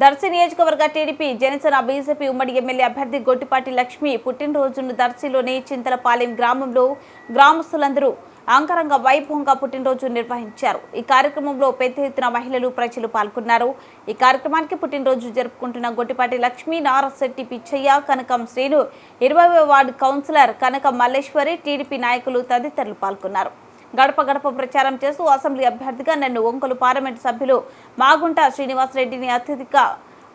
దర్శి నియోజకవర్గ TDP Janasena BJP ఉమ్మడి MLA అభ్యర్థి గొట్టిపాటి లక్ష్మి పుట్టినరోజును దర్శిలోని చింతలపాలెం గ్రామంలో గ్రామస్తులందరూ అంగరంగ వైభవంగా పుట్టినరోజు నిర్వహించారు. ఈ కార్యక్రమంలో పెద్ద ఎత్తున మహిళలు ప్రజలు పాల్గొన్నారు. ఈ కార్యక్రమానికి పుట్టినరోజు జరుపుకుంటున్న గొట్టిపాటి లక్ష్మి, నారశెట్టి పిచ్చయ్య, కనకం శ్రీను, 20వ వార్డు కౌన్సిలర్ కనకం మల్లేశ్వరి, టీడీపీ నాయకులు తదితరులు పాల్గొన్నారు. గడప గడప ప్రచారం చేస్తూ అసెంబ్లీ అభ్యర్థిగా నన్ను ఒంగోలు పార్లమెంటు సభ్యులు మాగుంట శ్రీనివాసరెడ్డిని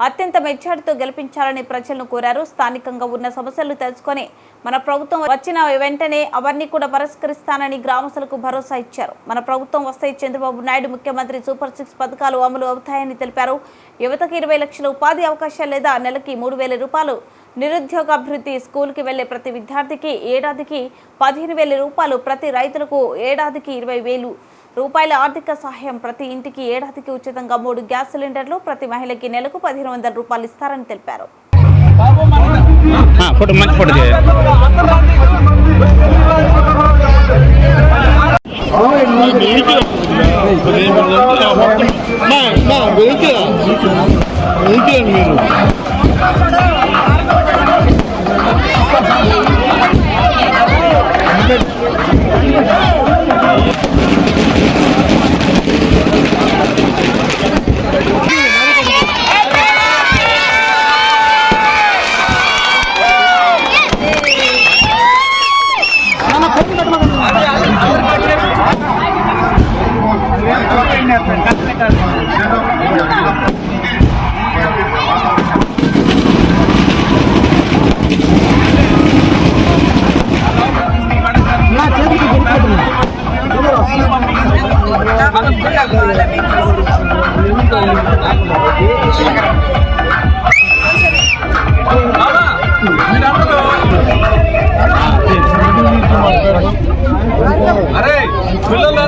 అత్యంత మెజార్టీతో గెలిపించాలని ప్రజలను కోరారు. స్థానికంగా ఉన్న సమస్యలు తెలుసుకొని మన ప్రభుత్వం వచ్చిన వెంటనే అవన్నీ కూడా పరిష్కరిస్తానని గ్రామస్తులకు భరోసా ఇచ్చారు. మన ప్రభుత్వం వస్తే చంద్రబాబు నాయుడు ముఖ్యమంత్రి సూపర్ 6 పథకాలు అమలు అవుతాయని తెలిపారు. యువతకు 20 లక్షల ఉపాధి అవకాశాలు లేదా నెలకి 3,000 రూపాయలు, నిరుద్యోగాభివృద్ధి, స్కూల్కి వెళ్లే ప్రతి విద్యార్థికి ఏడాదికి 15,000 రూపాయలు, ప్రతి రైతులకు ఏడాదికి 20,000 రూపాయల ఆర్థిక సహాయం, ప్రతి ఇంటికి ఏడాదికి ఉచితంగా 3 గ్యాస్ సిలిండర్లు, ప్రతి మహిళకి నెలకు 1,500 రూపాయలు ఇస్తారని తెలిపారు. పిల్లలు